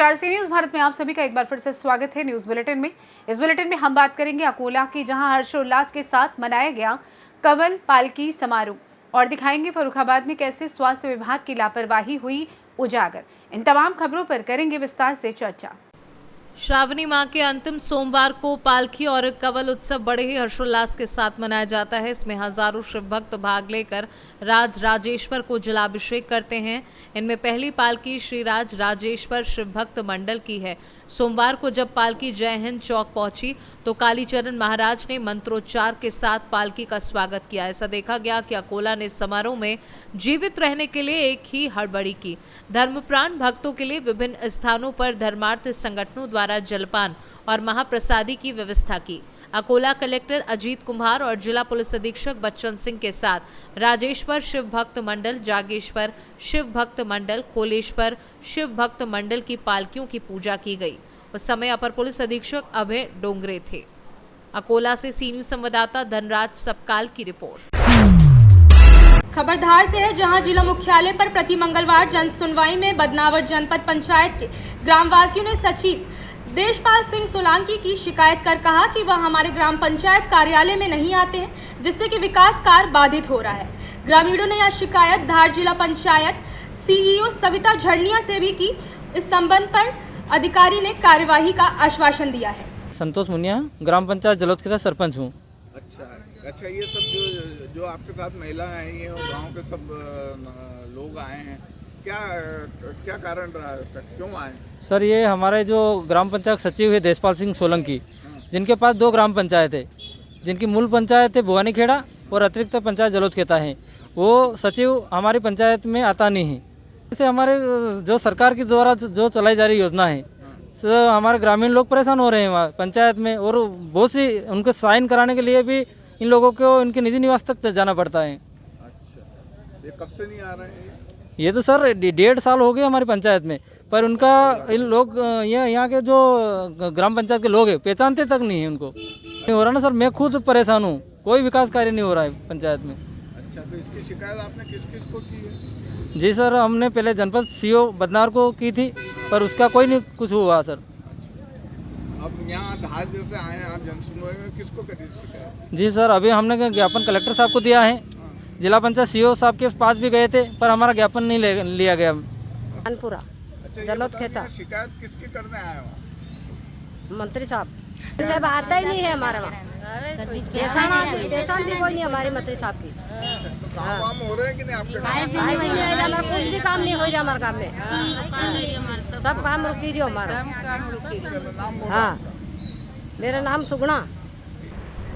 नमस्कार, सी न्यूज़ भारत में आप सभी का एक बार फिर से स्वागत है न्यूज़ बुलेटिन में। इस बुलेटिन में हम बात करेंगे अकोला की, जहां हर्षोल्लास के साथ मनाया गया कंवल पालकी समारोह और दिखाएंगे फर्रुखाबाद में कैसे स्वास्थ्य विभाग की लापरवाही हुई उजागर। इन तमाम खबरों पर करेंगे विस्तार से चर्चा। श्रावणी माह के अंतिम सोमवार को पालकी और कंवल उत्सव बड़े ही हर्षोल्लास के साथ मनाया जाता है। इसमें हजारों शिव भक्त भाग लेकर राजेश्वर को जलाभिषेक करते हैं। इनमें पहली पालकी श्री राजेश्वर शिव भक्त मंडल की है। सोमवार को जब पालकी जय हिंद चौक पहुंची तो कालीचरण महाराज ने मंत्रोच्चार के साथ पालकी का स्वागत किया। ऐसा देखा गया कि अकोला ने समारोह में जीवित रहने के लिए एक ही हड़बड़ी की। धर्मप्राण भक्तों के लिए विभिन्न स्थानों पर धर्मार्थ संगठनों द्वारा जलपान और महाप्रसादी की व्यवस्था की। अकोला कलेक्टर अजीत कुमार और जिला पुलिस अधीक्षक बच्चन सिंह के साथ राजेश्वर शिव भक्त मंडल, जागेश्वर शिव भक्त मंडल, खोलेश्वर शिव भक्त मंडल की पालकियों की पूजा की गई। उस समय अपर पुलिस अधीक्षक अभय डोंगरे थे। अकोला से सी न्यूज़ संवाददाता धनराज सपकाल की रिपोर्ट। खबरधार से है, जहां जिला मुख्यालय पर प्रति मंगलवार जन सुनवाई में बदनावर जनपद पंचायत के ग्रामवासियों ने सचिव देशपाल सिंह सोलंकी की शिकायत कर कहा कि वह हमारे ग्राम पंचायत कार्यालय में नहीं आते हैं, जिससे कि विकास कार्य बाधित हो रहा है। ग्रामीणों ने यह शिकायत धार जिला पंचायत सीईओ सविता झरनिया से भी की। इस संबंध पर अधिकारी ने कार्यवाही का आश्वासन दिया है। संतोष मुनिया, ग्राम पंचायत जलोद के सरपंच हूँ। अच्छा, ये सब जो आपके साथ महिलाएं आई हैं और गांव के सब लोग आए हैं, क्या कारण रहा है उसका, क्यों आए? सर, ये हमारे जो ग्राम पंचायत सचिव है देशपाल सिंह सोलंकी, जिनके पास 2 ग्राम पंचायत है, जिनकी मूल पंचायत है भुवानी खेड़ा और अतिरिक्त पंचायत जलोद खेता है, वो सचिव हमारी पंचायत में आता नहीं है। इससे हमारे जो सरकार के द्वारा जो चलाई जा रही योजना है, हमारे ग्रामीण लोग परेशान हो रहे हैं वहाँ पंचायत में, और बहुत सी उनको साइन कराने के लिए भी इन लोगों को इनके निजी निवास तक जाना पड़ता है। अच्छा, ये कब से नहीं आ रहे हैं? ये तो सर 1.5 साल हो गए हमारी पंचायत में, पर उनका इन लोग यहाँ के जो ग्राम पंचायत के लोग हैं पहचानते तक नहीं है, उनको नहीं हो रहा ना सर। मैं खुद परेशान हूँ, कोई विकास कार्य नहीं हो रहा है पंचायत में। अच्छा, तो इसकी शिकायत आपने किस को की है? जी सर, हमने पहले जनपद सीओ बदनार को की थी, पर उसका कोई नहीं कुछ हुआ सर। अब यहाँ धार जैसे आए हैं आप जनसुनवाई में, किसको करी शिकायत? जी सर, अभी हमने ज्ञापन कलेक्टर साहब को दिया है, जिला पंचायत सीओ साहब के पास भी गए थे, पर हमारा ज्ञापन नहीं लिया गया। अच्छा, जलोद खेता शिकायत किसकी करने आए हो? मंत्री साहब आता ही नहीं है हमारा वहाँ, भी कोई नहीं हमारे मंत्री साहब की। काम हो रहे हैं कि नहीं आपके? हमारा कुछ भी काम नहीं हो रहा हमारे काम में, सब काम रुकी जो हमारा। हाँ, मेरा नाम सुगुणा।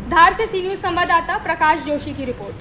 धार से सी न्यूज़ संवाददाता प्रकाश जोशी की रिपोर्ट।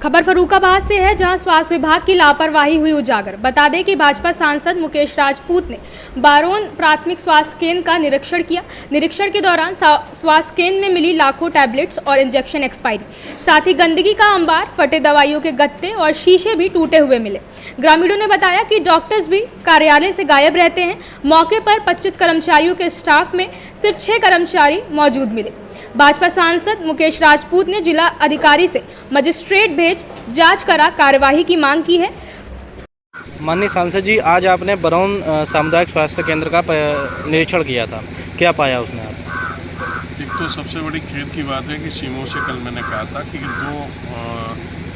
खबर फर्रुखाबाद से है, जहां स्वास्थ्य विभाग की लापरवाही हुई उजागर। बता दें कि भाजपा सांसद मुकेश राजपूत ने बारोन प्राथमिक स्वास्थ्य केंद्र का निरीक्षण किया। निरीक्षण के दौरान स्वास्थ्य केंद्र में मिली लाखों टैबलेट्स और इंजेक्शन एक्सपायरी, साथ ही गंदगी का अंबार, फटे दवाइयों के गत्ते और शीशे भी टूटे हुए मिले। ग्रामीणों ने बताया कि डॉक्टर्स भी कार्यालय से गायब रहते हैं। मौके पर 25 कर्मचारियों के स्टाफ में सिर्फ 6 कर्मचारी मौजूद मिले। भाजपा सांसद मुकेश राजपूत ने जिला अधिकारी से मजिस्ट्रेट भेज जांच करा कार्यवाही की मांग की है। माननीय सांसद जी, आज आपने बरौन सामुदायिक स्वास्थ्य केंद्र का निरीक्षण किया था, क्या पाया उसमें आप? एक तो सबसे बड़ी खेद की बात है कि सीमो से कल मैंने कहा था कि 2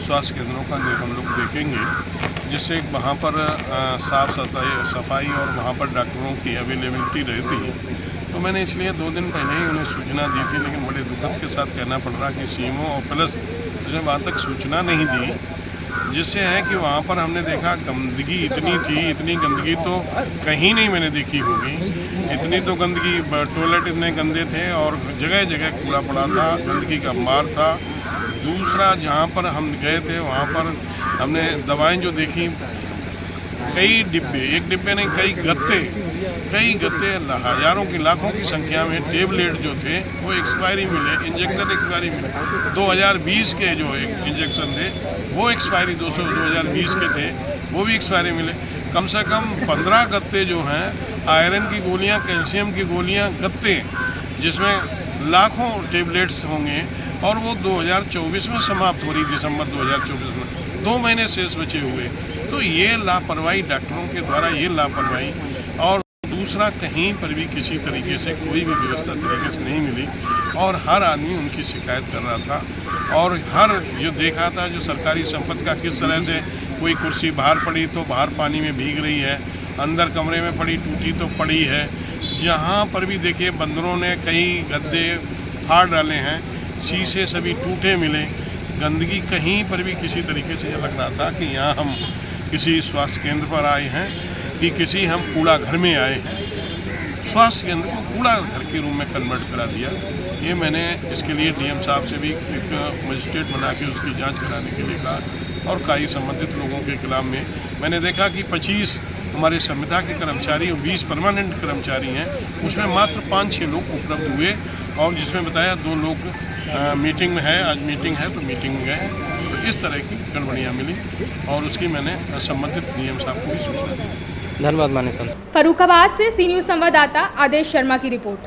स्वास्थ्य केंद्रों का हम लोग देखेंगे, जिससे वहाँ पर साफ सफाई और वहाँ पर डॉक्टरों की अवेलेबिलिटी रहती है। तो मैंने इसलिए 2 दिन पहले ही उन्हें सूचना दी थी, लेकिन बड़े दुखद के साथ कहना पड़ रहा कि सीमो और प्लस उसने वहाँ तक सूचना नहीं दी, जिससे है कि वहाँ पर हमने देखा गंदगी इतनी थी, इतनी गंदगी तो कहीं नहीं मैंने देखी होगी। इतनी तो गंदगी, टॉयलेट इतने गंदे थे और जगह जगह कूड़ा पड़ा था, गंदगी का मार था। दूसरा, जहाँ पर हम गए थे वहाँ पर हमने दवाएं जो देखी, कई डिब्बे, एक डिब्बे नहीं कई गत्ते, हजारों की लाखों की संख्या में टेबलेट जो थे वो एक्सपायरी मिले, इंजेक्शन एक्सपायरी मिले। 2020 के जो इंजेक्शन थे वो एक्सपायरी 2020 के थे, वो भी एक्सपायरी मिले। कम से कम 15 गत्ते जो हैं आयरन की गोलियां, कैल्शियम की गोलियां, गत्ते, जिसमें लाखों टेबलेट्स होंगे, और वो 2024 में समाप्त हो रही, दिसंबर 2024 में। 2 महीने शेष बचे हुए। तो ये लापरवाही डॉक्टरों के द्वारा, ये लापरवाही, और दूसरा कहीं पर भी किसी तरीके से कोई भी व्यवस्था तरीके से नहीं मिली और हर आदमी उनकी शिकायत कर रहा था। और हर जो देखा था जो सरकारी संपत्ति का किस तरह से कोई कुर्सी बाहर पड़ी तो बाहर पानी में भीग रही है, अंदर कमरे में पड़ी टूटी तो पड़ी है। जहाँ पर भी देखिए बंदरों ने कई गद्दे फाड़ डाले हैं, शीशे सभी टूटे मिले। गंदगी कहीं पर भी किसी तरीके से लग रहा था कि यहाँ हम किसी स्वास्थ्य केंद्र पर आए हैं कि किसी हम कूड़ा घर में आए हैं। स्वास्थ्य केंद्र को कूड़ा घर के रूम में कन्वर्ट करा दिया। ये मैंने इसके लिए डीएम साहब से भी एक मजिस्ट्रेट बना के उसकी जांच कराने के लिए कहा और कई संबंधित लोगों के खिलाफ में मैंने देखा कि 25 हमारे संविदा के कर्मचारी और 20 परमानेंट कर्मचारी हैं, उसमें मात्र 5-6 लोग उपलब्ध हुए और जिसमें बताया 2 लोग मीटिंग में है, आज मीटिंग है तो मीटिंग में गए। तो इस तरह की गड़बड़ियाँ मिली और उसकी मैंने संबंधित डीएम साहब को भी सूचना दी। धन्यवाद माननीय सर। फर्रुखाबाद से सी न्यूज़ संवाददाता आदेश शर्मा की रिपोर्ट।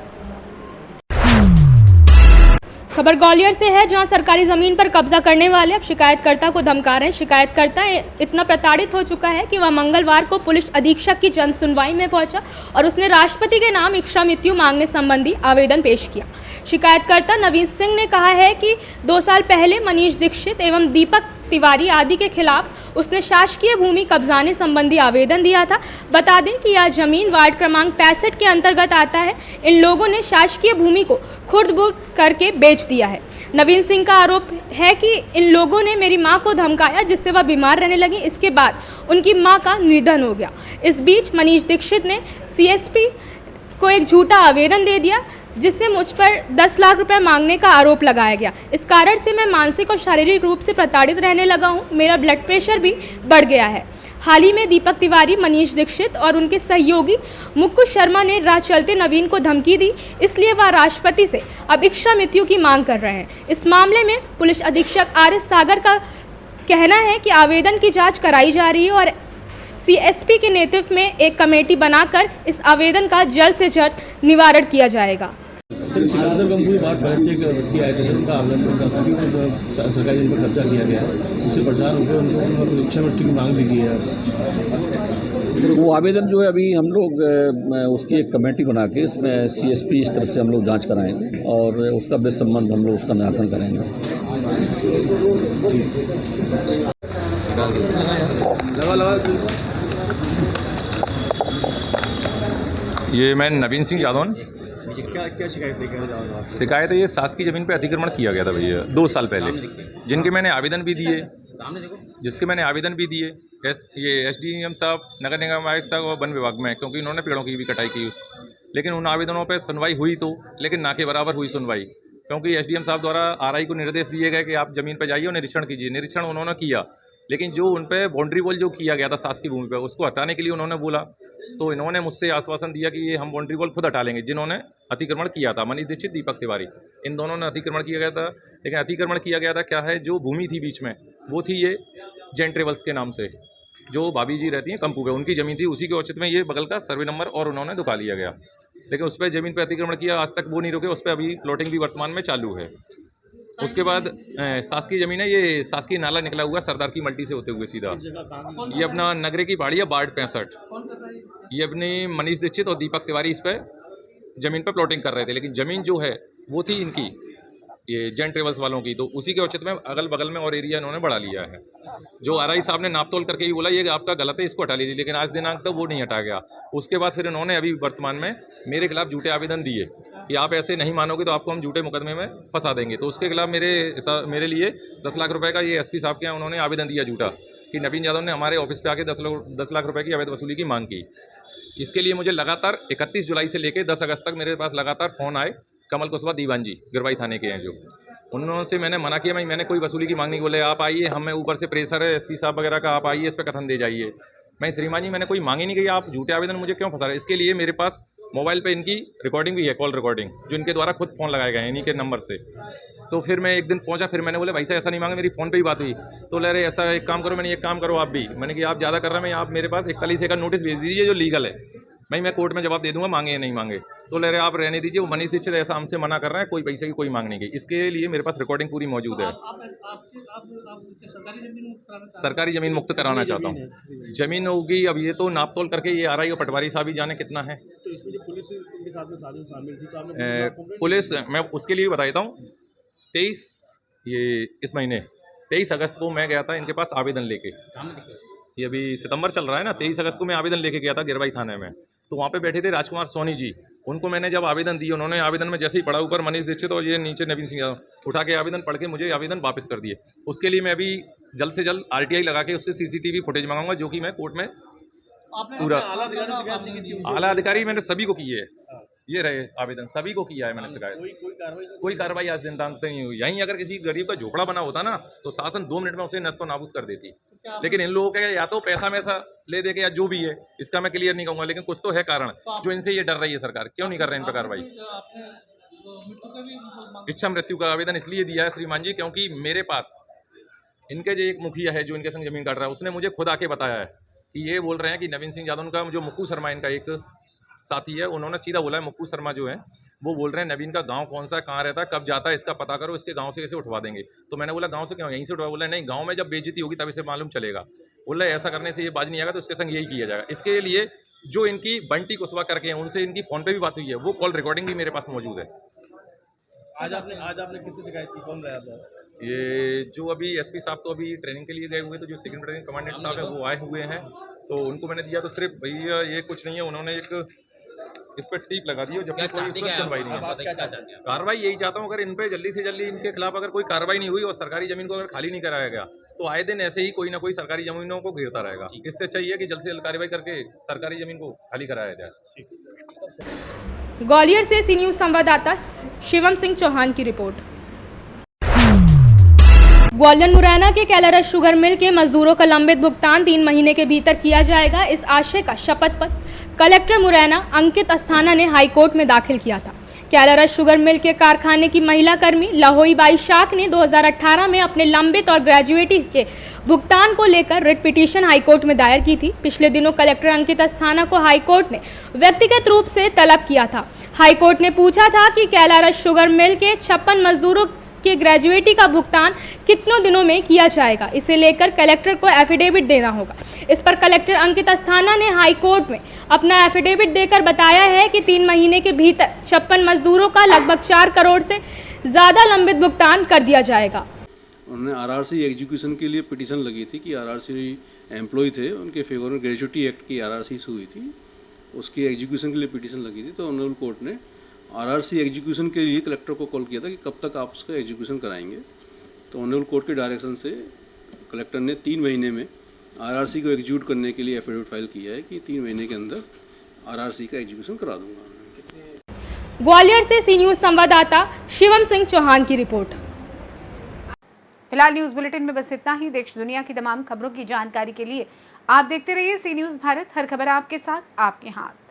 खबर ग्वालियर से है, जहां सरकारी ज़मीन पर कब्जा करने वाले अब शिकायतकर्ता को धमका रहे हैं। शिकायतकर्ता इतना प्रताड़ित हो चुका है कि वह मंगलवार को पुलिस अधीक्षक की जन सुनवाई में पहुंचा और उसने राष्ट्रपति के नाम इच्छा मृत्यु मांगने संबंधी आवेदन पेश किया। शिकायतकर्ता नवीन सिंह ने कहा है कि 2 साल पहले मनीष दीक्षित एवं दीपक तिवारी आदि के खिलाफ उसने शासकीय भूमि कब्जाने संबंधी आवेदन दिया था। बता दें कि यह जमीन वार्ड क्रमांक 65 के अंतर्गत आता है। इन लोगों ने शासकीय भूमि को खुर्द-बुर्द करके बेच दिया है। नवीन सिंह का आरोप है कि इन लोगों ने मेरी मां को धमकाया, जिससे वह बीमार रहने लगी। इसके बाद उनकी मां का निधन हो गया। इस बीच मनीष दीक्षित ने सीएसपी को एक झूठा आवेदन दे दिया, जिससे मुझ पर 10 लाख रुपए मांगने का आरोप लगाया गया। इस कारण से मैं मानसिक और शारीरिक रूप से प्रताड़ित रहने लगा हूं। मेरा ब्लड प्रेशर भी बढ़ गया है। हाल ही में दीपक तिवारी, मनीष दीक्षित और उनके सहयोगी मुक्कू शर्मा ने राह चलते नवीन को धमकी दी, इसलिए वह राष्ट्रपति से अब इच्छा मृत्यु की मांग कर रहे हैं। इस मामले में पुलिस अधीक्षक RS सागर का कहना है कि आवेदन की जाँच कराई जा रही है और CSP के नेतृत्व में एक कमेटी बनाकर इस आवेदन का जल्द से जल्द निवारण किया जाएगा। सरकारी जमीन पर कब्जा किया गया, उससे परेशान होकर उनको इच्छा मृत्यु की मांग भी की है। वो आवेदन जो है अभी हम लोग उसकी एक कमेटी बना के इसमें CSP इस तरह से हम लोग जांच कराएंगे और उसका बेसंबंध हम लोग उसका निराकरण करेंगे। ये मैं नवीन सिंह यादव। क्या शिकायत लेकर शिकायत है ये शासकीय ज़मीन पे अतिक्रमण किया गया था भैया 2 साल पहले, जिनके मैंने आवेदन भी दिए, ये SDM साहब, नगर निगम आयुक्त साहब और वन विभाग में, क्योंकि उन्होंने पेड़ों की भी कटाई की। लेकिन उन आवेदनों पे सुनवाई हुई तो, लेकिन ना के बराबर हुई सुनवाई, क्योंकि SDM साहब द्वारा RI को निर्देश दिए गए कि आप ज़मीन पर जाइए और निरीक्षण कीजिए। निरीक्षण उन्होंने किया, लेकिन जो उन पर बाउंड्री वॉल जो किया गया था शासकीय भूमि पर, उसको हटाने के लिए उन्होंने बोला, तो इन्होंने मुझसे आश्वासन दिया कि ये हम बाउंड्री वॉल खुद हटा लेंगे। जिन्होंने अतिक्रमण किया था, मनीष दीक्षित, दीपक तिवारी, इन दोनों ने अतिक्रमण किया गया था। लेकिन अतिक्रमण किया गया था क्या है, जो भूमि थी बीच में वो थी ये जैन ट्रेवल्स के नाम से, जो भाभी जी रहती हैं कंपू पे, उनकी ज़मीन थी। उसी के औचित्य में ये बगल का सर्वे नंबर और उन्होंने दुखा लिया गया, लेकिन उस पर ज़मीन पर अतिक्रमण किया। आज तक वो नहीं रुके, उस पर अभी प्लॉटिंग भी वर्तमान में चालू है। उसके बाद शासकीय ज़मीन है, ये शासकीय नाला निकला हुआ सरदार की मल्टी से होते हुए सीधा, ये अपना नगरे की बाड़ी है वार्ड 65। ये अपने मनीष दीक्षित और दीपक तिवारी इस पर ज़मीन पर प्लॉटिंग कर रहे थे, लेकिन ज़मीन जो है वो थी इनकी, ये जैन ट्रेवल्स वालों की। तो उसी के औचित्य में अगल बगल में और एरिया इन्होंने बढ़ा लिया है। जो RI साहब ने नाप तोल करके ही बोला ये आपका गलत है, इसको हटा लीजिए, लेकिन आज दिनांक तक वो नहीं हटा गया। उसके बाद फिर इन्होंने अभी वर्तमान में मेरे खिलाफ झूठे आवेदन दिए कि आप ऐसे नहीं मानोगे तो आपको हम झूठे मुकदमे में फंसा देंगे। तो उसके खिलाफ मेरे लिए 10 लाख रुपये का ये SP साहब के यहाँ उन्होंने आवेदन दिया झूठा, कि नवीन यादव ने हमारे ऑफिस पे आके 10 लाख रुपये की अवैध वसूली की मांग की। इसके लिए मुझे लगातार 31 जुलाई से लेकर 10 अगस्त तक मेरे पास लगातार फ़ोन आए। कमल कुशवाहा दीवान जी गिरवाई थाने के हैं, जो उन्होंने मैंने मना किया, मैंने कोई वसूली की मांग नहीं। बोले आप आइए, हमें ऊपर से प्रेशर है SP साहब वगैरह का, आप आइए इस पर कथन दे जाइए। मैं श्रीमान जी मैंने कोई मांगी नहीं गई, आप झूठे आवेदन मुझे क्यों फंसा रहे। इसके लिए मेरे पास मोबाइल पे इनकी रिकॉर्डिंग भी है, कॉल रिकॉर्डिंग, जो इनके द्वारा खुद फ़ोन लगाए गए हैं इन्हीं के नंबर से। तो फिर मैं एक दिन पहुंचा, फिर मैंने बोले भाई साहब ऐसा नहीं मांगा, मेरी फ़ोन पे ही बात हुई। तो ले रहे ऐसा एक काम करो, मैंने एक काम करो आप भी, मैंने कि आप ज़्यादा कर रहे हैं, आप मेरे पास 41A का नोटिस भेज दीजिए जो लीगल है, मैं कोर्ट में जवाब दे दूंगा, मांगे या नहीं मांगे। तो ले रहे आप रहने दीजिए, वो मनीष दीक्षित ऐसा हमसे मना कर रहे हैं, कोई पैसे की कोई मांग नहीं गई। इसके लिए मेरे पास रिकॉर्डिंग पूरी मौजूद है। सरकारी ज़मीन मुक्त कराना चाहता हूँ। ज़मीन होगी, अब ये तो नाप तोल करके ये आरआई और पटवारी साहब ही जाने कितना है। पुलिस, मैं उसके लिए बता देता हूँ, 23 अगस्त को मैं गया था इनके पास आवेदन लेके। ये अभी सितंबर चल रहा है ना, 23 अगस्त को मैं आवेदन लेके गया था गिरवाई थाने में। तो वहाँ पे बैठे थे राजकुमार सोनी जी, उनको मैंने जब आवेदन दी, उन्होंने आवेदन में जैसे ही पढ़ा, ऊपर मनीष दीक्षित और ये नीचे नवीन सिंह यादव उठा के आवेदन पढ़ के मुझे आवेदन वापस कर दिए। उसके लिए मैं अभी जल्द से जल्द आरटीआई लगा के उससे सीसीटीवी फुटेज मंगाऊंगा, जो कि मैं कोर्ट में पूरा। आला अधिकारी मैंने सभी को किए है, ये रहे आवेदन सभी को किया है मैंने शिकायत। कोई कार्रवाई आज दिन तक नहीं हुई। यहीं अगर किसी गरीब का झोपड़ा बना होता ना, तो शासन 2 मिनट में उसे नष्ट नाबूद कर देती। लेकिन इन लोगों के या तो पैसा ले दे के, या जो भी है, इसका मैं क्लियर नहीं कहूँगा, लेकिन कुछ तो है कारण जो इनसे ये डर रही है सरकार। क्यों नहीं कर रहे इन पर कार्रवाई? इच्छा मृत्यु का आवेदन इसलिए दिया है श्रीमान जी, क्योंकि मेरे पास इनके जो एक मुखिया है जो इनके संग जमीन काट रहा है, उसने मुझे खुद आके बताया है कि ये बोल रहे हैं कि नवीन सिंह यादव का जो मुक्कू शर्मा इनका एक साथी है, उन्होंने सीधा बोला है, मुक्कू शर्मा जो है वो बोल रहे हैं नवीन का गांव कौन सा, कहाँ रहता है, कब जाता है, इसका पता करो, इसके गांव से कैसे उठवा देंगे। तो मैंने बोला गांव से क्यों, यहीं से उठवा। बोला नहीं, गांव में जब बेइज्जती होगी तब इसे मालूम चलेगा। बोला ऐसा करने से ये बाज नहीं आएगा, तो इसके संग यही किया जाएगा। इसके लिए जो इनकी बंटी कुशवाहा करके हैं, उनसे इनकी फ़ोन पे भी बात हुई है, वो कॉल रिकॉर्डिंग भी मेरे पास मौजूद है। आज आपने किससे शिकायत की, कौन रहा था? ये जो अभी एसपी साहब तो अभी ट्रेनिंग के लिए गए हुए, तो जो सेकंड ट्रेनिंग कमांडेंट साहब है वो आए हुए हैं, तो उनको मैंने दिया। तो सिर्फ भैया ये कुछ नहीं है, उन्होंने एक इस पर टीप लगा दी, जबकि कोई इस पर सुनवाई नहीं है। कार्रवाई यही चाहता हूँ, अगर इन पे जल्दी से जल्दी इनके खिलाफ अगर कोई कार्रवाई नहीं हुई और सरकारी जमीन को अगर खाली नहीं कराया गया, तो आए दिन ऐसे ही कोई ना कोई सरकारी जमीनों को घेरता रहेगा। इससे चाहिए कि जल्द से जल्द कार्रवाई करके सरकारी जमीन को खाली कराया जाए। ग्वालियर से सी न्यूज़ संवाददाता शिवम सिंह चौहान की रिपोर्ट। ग्वालियर मुरैना के कैलरस शुगर मिल के मजदूरों का लंबित भुगतान 3 महीने के भीतर किया जाएगा। इस आशय का शपथ पत्र कलेक्टर मुरैना अंकित अस्थाना ने हाईकोर्ट में दाखिल किया था। कैलरस शुगर मिल के कारखाने की महिला कर्मी लहोई बाई शाख ने 2018 में अपने लंबित और ग्रेजुएटी के भुगतान को लेकर रिट पिटीशन हाईकोर्ट में दायर की थी। पिछले दिनों कलेक्टर अंकित अस्थाना को हाईकोर्ट ने व्यक्तिगत रूप से तलब किया था। हाईकोर्ट ने पूछा था कि कैलरस शुगर मिल के 56 मजदूरों के ग्रेजुएटी का भुगतान कितनों दिनों में किया जाएगा। इसे लेकर कलेक्टर को एफिडेविट देना होगा। इस पर कलेक्टर अंकित अस्थाना ने हाईकोर्ट में अपना एफिडेविट देकर बताया है कि 3 महीने के भीतर 56 मजदूरों का लगभग 4 करोड़ से ज़्यादा लंबित भुगतान कर दिया जाएगा। उन्होंने आरआरसी एग्जीक्यूशन के लिए पिटीशन लगी थी कि आरआरसी एम्प्लॉय थे, उनके फेवर में ग्रेजुएटी एक्ट की आरआरसी हुई थी, उसकी एग्जीक्यूशन के लिए पिटीशन लगी थी। तो ऑनरेबल कोर्ट ने आरआरसी एग्जीक्यूशन के लिए कलेक्टर को कॉल किया था कि कब तक आप उसका एग्जीक्यूशन कराएंगे। तो ऑनरेबल कोर्ट के डायरेक्शन से कलेक्टर ने 3 महीने में आरआरसी को एग्जीक्यूट करने के लिए एफिडेविट फाइल किया है कि 3 महीने के अंदर आरआरसी का एग्जीक्यूशन करा दूंगा। ग्वालियर से सी न्यूज़ संवाददाता शिवम सिंह चौहान की रिपोर्ट। फिलहाल न्यूज़ बुलेटिन में बस इतना ही। देश दुनिया की तमाम खबरों की जानकारी के लिए आप देखते रहिए सी न्यूज़ भारत। हर खबर आपके साथ, आपके हाथ।